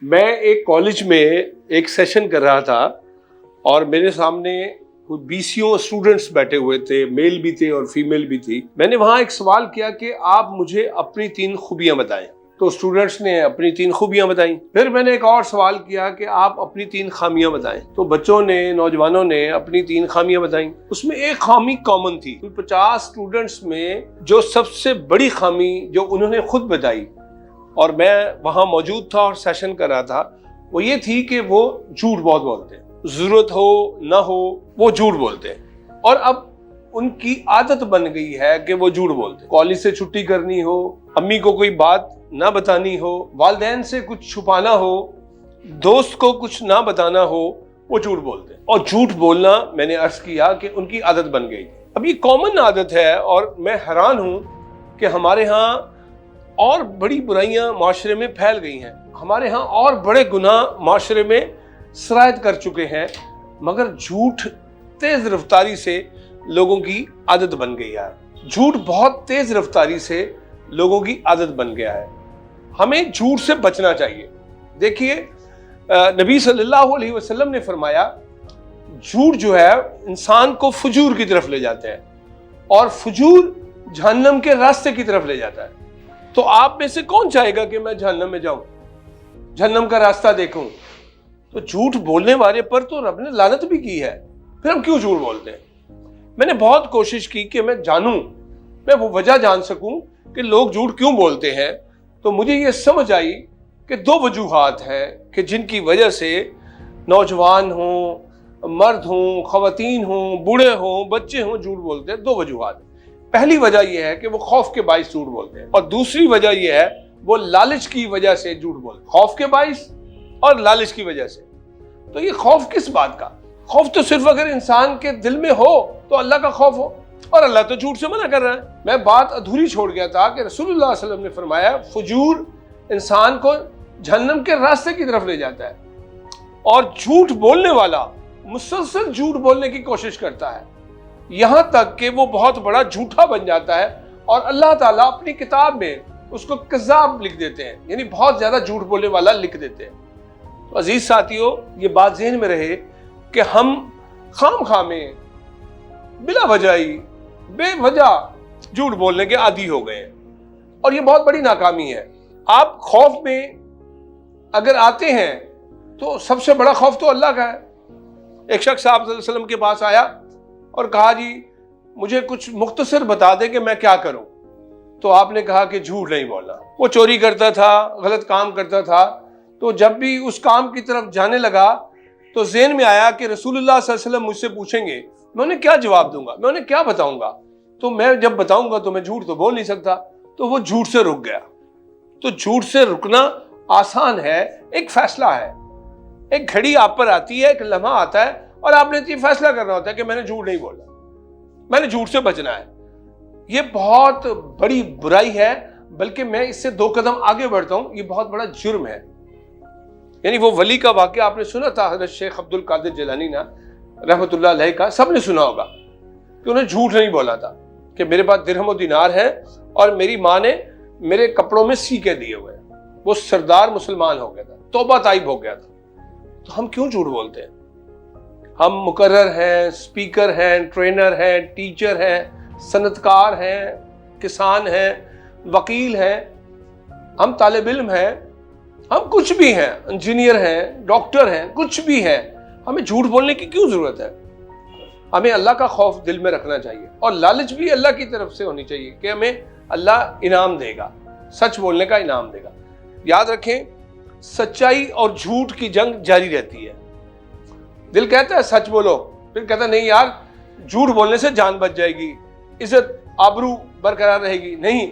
میں ایک کالج میں ایک سیشن کر رہا تھا اور میرے سامنے 20 اسٹوڈنٹس بیٹھے ہوئے تھے، میل بھی تھے اور فیمیل بھی تھی۔ میں نے وہاں ایک سوال کیا کہ آپ مجھے اپنی 3 خوبیاں بتائیں، تو اسٹوڈنٹس نے اپنی 3 خوبیاں بتائیں۔ پھر میں نے ایک اور سوال کیا کہ آپ اپنی 3 خامیاں بتائیں، تو بچوں نے، نوجوانوں نے اپنی 3 خامیاں بتائیں۔ اس میں ایک خامی کامن تھی، 50 اسٹوڈنٹس میں جو سب سے بڑی خامی جو انہوں نے خود بتائی اور میں وہاں موجود تھا اور سیشن کر رہا تھا، وہ یہ تھی کہ وہ جھوٹ بہت بولتے ہیں، ضرورت ہو نہ ہو وہ جھوٹ بولتے ہیں، اور اب ان کی عادت بن گئی ہے کہ وہ جھوٹ بولتے ہیں۔ کالج سے چھٹی کرنی ہو، امی کو کوئی بات نہ بتانی ہو، والدین سے کچھ چھپانا ہو، دوست کو کچھ نہ بتانا ہو، وہ جھوٹ بولتے ہیں۔ اور جھوٹ بولنا، میں نے عرض کیا کہ ان کی عادت بن گئی۔ اب یہ کامن عادت ہے اور میں حیران ہوں کہ ہمارے ہاں اور بڑی برائیاں معاشرے میں پھیل گئی ہیں، ہمارے ہاں اور بڑے گناہ معاشرے میں سرایت کر چکے ہیں، مگر جھوٹ تیز رفتاری سے لوگوں کی عادت بن گئی ہے۔ جھوٹ بہت تیز رفتاری سے لوگوں کی عادت بن گیا ہے۔ ہمیں جھوٹ سے بچنا چاہیے۔ دیکھیے نبی صلی اللہ علیہ وسلم نے فرمایا جھوٹ جو ہے انسان کو فجور کی طرف لے جاتے ہیں اور فجور جہنم کے راستے کی طرف لے جاتا ہے۔ تو آپ میں سے کون چاہے گا کہ میں جہنم میں جاؤں، جہنم کا راستہ دیکھوں؟ تو جھوٹ بولنے والے پر تو رب نے لعنت بھی کی ہے، پھر ہم کیوں جھوٹ بولتے ہیں؟ میں نے بہت کوشش کی کہ میں جانوں، میں وہ وجہ جان سکوں کہ لوگ جھوٹ کیوں بولتے ہیں۔ تو مجھے یہ سمجھ آئی کہ 2 وجوہات ہیں کہ جن کی وجہ سے نوجوان ہوں، مرد ہوں، خواتین ہوں، بوڑھے ہوں، بچے ہوں، جھوٹ بولتے ہیں۔ 2 وجوہات۔ پہلی وجہ یہ ہے کہ وہ خوف کے باعث جھوٹ بولتے ہیں، اور دوسری وجہ یہ ہے وہ لالچ کی وجہ سے جھوٹ بولتے ہیں۔ خوف کے باعث اور لالچ کی وجہ سے۔ تو یہ خوف کس بات کا؟ خوف تو صرف اگر انسان کے دل میں ہو تو اللہ کا خوف ہو، اور اللہ تو جھوٹ سے منع کر رہا ہے۔ میں بات ادھوری چھوڑ گیا تھا کہ رسول اللہ صلی اللہ علیہ وسلم نے فرمایا فجور انسان کو جہنم کے راستے کی طرف لے جاتا ہے، اور جھوٹ بولنے والا مسلسل جھوٹ بولنے کی کوشش کرتا ہے، یہاں تک کہ وہ بہت بڑا جھوٹا بن جاتا ہے، اور اللہ تعالیٰ اپنی کتاب میں اس کو کذاب لکھ دیتے ہیں، یعنی بہت زیادہ جھوٹ بولنے والا لکھ دیتے ہیں۔ تو عزیز ساتھیو، یہ بات ذہن میں رہے کہ ہم خام خواہ میں بلا وجہ ہی بے وجہ جھوٹ بولنے کے عادی ہو گئے ہیں، اور یہ بہت بڑی ناکامی ہے۔ آپ خوف میں اگر آتے ہیں تو سب سے بڑا خوف تو اللہ کا ہے۔ ایک شخص آپ صلی اللہ علیہ وسلم کے پاس آیا اور کہا جی مجھے کچھ مختصر بتا دے کہ میں کیا کروں۔ تو آپ نے کہا کہ جھوٹ نہیں بولنا۔ وہ چوری کرتا تھا، غلط کام کرتا تھا، تو جب بھی اس کام کی طرف جانے لگا تو ذہن میں آیا کہ رسول اللہ صلی اللہ علیہ وسلم مجھ سے پوچھیں گے، میں انہیں کیا جواب دوں گا، میں انہیں کیا بتاؤں گا؟ تو میں جب بتاؤں گا تو میں جھوٹ تو بول نہیں سکتا۔ تو وہ جھوٹ سے رک گیا۔ تو جھوٹ سے رکنا آسان ہے، ایک فیصلہ ہے۔ ایک گھڑی آپ پر آتی ہے، ایک لمحہ آتا ہے، اور آپ نے یہ فیصلہ کرنا ہوتا ہے کہ میں نے جھوٹ نہیں بولا، میں نے جھوٹ سے بچنا ہے۔ یہ بہت بڑی برائی ہے، بلکہ میں اس سے 2 قدم آگے بڑھتا ہوں، یہ بہت بڑا جرم ہے۔ یعنی وہ ولی کا واقعہ آپ نے سنا تھا، حضرت شیخ عبد القادر جیلانی رحمۃ اللہ علیہ کا، سب نے سنا ہوگا کہ انہیں جھوٹ نہیں بولا تھا کہ میرے پاس درہم و دینار ہے اور میری ماں نے میرے کپڑوں میں سیکے دیے ہوئے۔ وہ سردار مسلمان ہو گیا تھا، توبہ طائب ہو گیا تھا۔ تو ہم کیوں جھوٹ بولتے ہیں؟ ہم مقرر ہیں، اسپیکر ہیں، ٹرینر ہیں، ٹیچر ہیں، صنعتکار ہیں، کسان ہیں، وکیل ہیں، ہم طالب علم ہیں، ہم کچھ بھی ہیں، انجینئر ہیں، ڈاکٹر ہیں، کچھ بھی ہیں۔ ہمیں جھوٹ بولنے کی کیوں ضرورت ہے؟ ہمیں اللہ کا خوف دل میں رکھنا چاہیے، اور لالچ بھی اللہ کی طرف سے ہونی چاہیے کہ ہمیں اللہ انعام دے گا، سچ بولنے کا انعام دے گا۔ یاد رکھیں، سچائی اور جھوٹ کی جنگ جاری رہتی ہے۔ دل کہتا ہے سچ بولو، پھر کہتا ہے نہیں یار جھوٹ بولنے سے جان بچ جائے گی، عزت آبرو برقرار رہے گی۔ نہیں،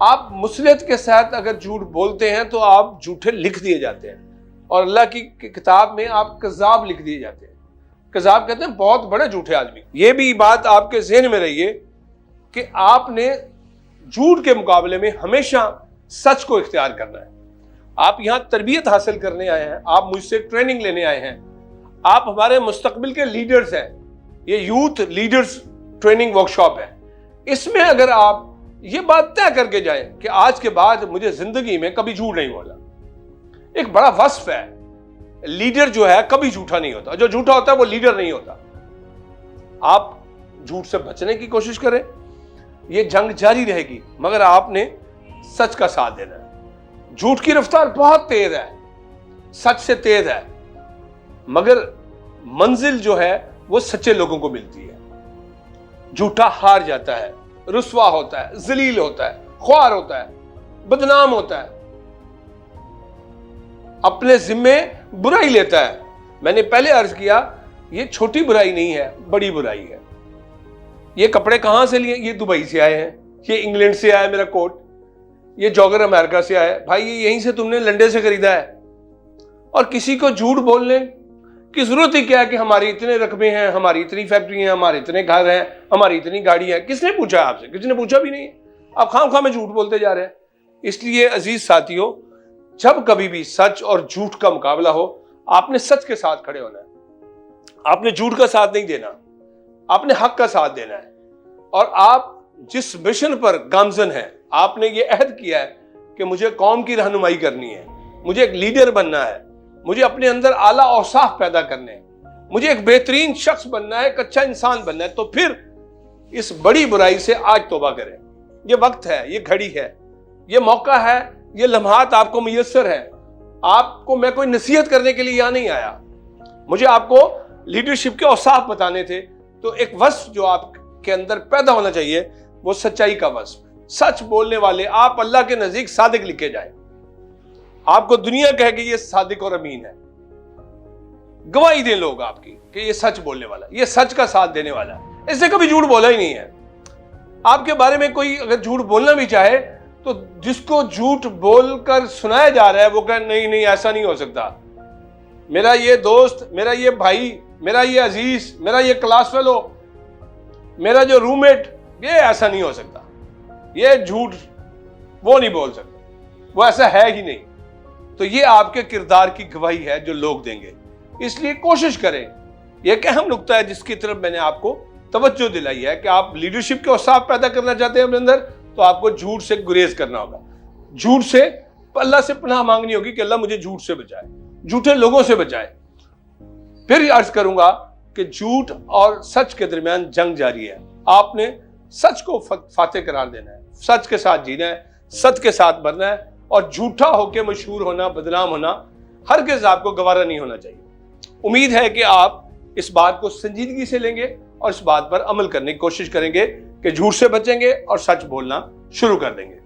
آپ مصلحت کے ساتھ اگر جھوٹ بولتے ہیں تو آپ جھوٹے لکھ دیے جاتے ہیں، اور اللہ کی کتاب میں آپ کذاب لکھ دیے جاتے ہیں۔ کذاب کہتے ہیں بہت بڑے جھوٹے آدمی۔ یہ بھی بات آپ کے ذہن میں رہیے کہ آپ نے جھوٹ کے مقابلے میں ہمیشہ سچ کو اختیار کرنا ہے۔ آپ یہاں تربیت حاصل کرنے آئے ہیں، آپ مجھ سے ٹریننگ لینے آئے ہیں، آپ ہمارے مستقبل کے لیڈرز ہیں۔ یہ یوتھ لیڈرز ٹریننگ ورکشاپ ہے۔ اس میں اگر آپ یہ بات طے کر کے جائیں کہ آج کے بعد مجھے زندگی میں کبھی جھوٹ نہیں بولا، ایک بڑا وصف ہے. لیڈر جو ہے کبھی جھوٹا نہیں ہوتا. جو جھوٹا ہوتا ہے وہ لیڈر نہیں ہوتا. آپ جھوٹ سے بچنے کی کوشش کریں. یہ جنگ جاری رہے گی مگر آپ نے سچ کا ساتھ دینا ہے. جھوٹ کی رفتار بہت تیز ہے, سچ سے تیز ہے, مگر منزل جو ہے وہ سچے لوگوں کو ملتی ہے. جھوٹا ہار جاتا ہے, رسوا ہوتا ہے, ذلیل ہوتا ہے, خوار ہوتا ہے, بدنام ہوتا ہے, اپنے ذمے برائی لیتا ہے. میں نے پہلے عرض کیا یہ چھوٹی برائی نہیں ہے, بڑی برائی ہے. یہ کپڑے کہاں سے لیے؟ یہ دبئی سے آئے ہیں, یہ انگلینڈ سے آیا میرا کوٹ, یہ جاگر امریکہ سے آیا. بھائی یہ یہیں سے تم نے لنڈے سے خریدا ہے. اور کسی کو جھوٹ بولنے کی ضرورت ہی کیا ہے کہ ہماری اتنے رقبے ہیں, ہماری اتنی فیکٹری ہیں, ہمارے اتنے گھر ہیں, ہماری اتنی گاڑی ہے. کس نے پوچھا آپ سے؟ کسی نے پوچھا بھی نہیں. آپ خام خواہ میں جھوٹ بولتے جا رہے ہیں. اس لیے عزیز ساتھیوں, جب کبھی بھی سچ اور جھوٹ کا مقابلہ ہو, آپ نے سچ کے ساتھ کھڑے ہونا ہے. آپ نے جھوٹ کا ساتھ نہیں دینا, آپ نے حق کا ساتھ دینا ہے. اور آپ جس مشن پر گامزن ہیں, آپ نے یہ عہد کیا ہے کہ مجھے قوم کی رہنمائی کرنی ہے, مجھے ایک لیڈر بننا ہے, مجھے اپنے اندر اعلیٰ اوصاف پیدا کرنے ہیں, مجھے ایک بہترین شخص بننا ہے, ایک اچھا انسان بننا ہے, تو پھر اس بڑی برائی سے آج توبہ کریں. یہ وقت ہے, یہ گھڑی ہے, یہ موقع ہے, یہ لمحات آپ کو میسر ہے. آپ کو میں کوئی نصیحت کرنے کے لیے یہاں نہیں آیا, مجھے آپ کو لیڈرشپ کے اوصاف بتانے تھے. تو ایک وصف جو آپ کے اندر پیدا ہونا چاہیے وہ سچائی کا وصف. سچ بولنے والے آپ اللہ کے نزدیک صادق لکھے جائیں. آپ کو دنیا کہے کہ یہ صادق اور امین ہے. گواہی دیں لوگ آپ کی کہ یہ سچ بولنے والا, یہ سچ کا ساتھ دینے والا ہے, اس نے کبھی جھوٹ بولا ہی نہیں ہے. آپ کے بارے میں کوئی اگر جھوٹ بولنا بھی چاہے تو جس کو جھوٹ بول کر سنایا جا رہا ہے وہ کہے نہیں نہیں ایسا نہیں ہو سکتا, میرا یہ دوست, میرا یہ بھائی, میرا یہ عزیز, میرا یہ کلاس فیلو, میرا جو روم میٹ, یہ ایسا نہیں ہو سکتا, یہ جھوٹ وہ نہیں بول سکتا, وہ ایسا ہے ہی نہیں. تو یہ آپ کے کردار کی گواہی ہے جو لوگ دیں گے. اس لیے کوشش کریں. یہ ایک اہم نقطہ ہے جس کی طرف میں نے آپ کو توجہ دلائی ہے کہ آپ لیڈرشپ کے اوصاف پیدا کرنا چاہتے ہیں اپنے اندر, تو آپ کو جھوٹ سے گریز کرنا ہوگا. جھوٹ سے اللہ سے پناہ مانگنی ہوگی کہ اللہ مجھے جھوٹ سے بچائے, جھوٹے لوگوں سے بچائے. پھر عرض کروں گا کہ جھوٹ اور سچ کے درمیان جنگ جاری ہے. آپ نے سچ کو فاتح قرار دینا ہے, سچ کے ساتھ جینا ہے, سچ کے ساتھ مرنا ہے, اور جھوٹا ہو کے مشہور ہونا, بدنام ہونا ہرگز آپ کو گوارا نہیں ہونا چاہیے. امید ہے کہ آپ اس بات کو سنجیدگی سے لیں گے اور اس بات پر عمل کرنے کی کوشش کریں گے کہ جھوٹ سے بچیں گے اور سچ بولنا شروع کر دیں گے.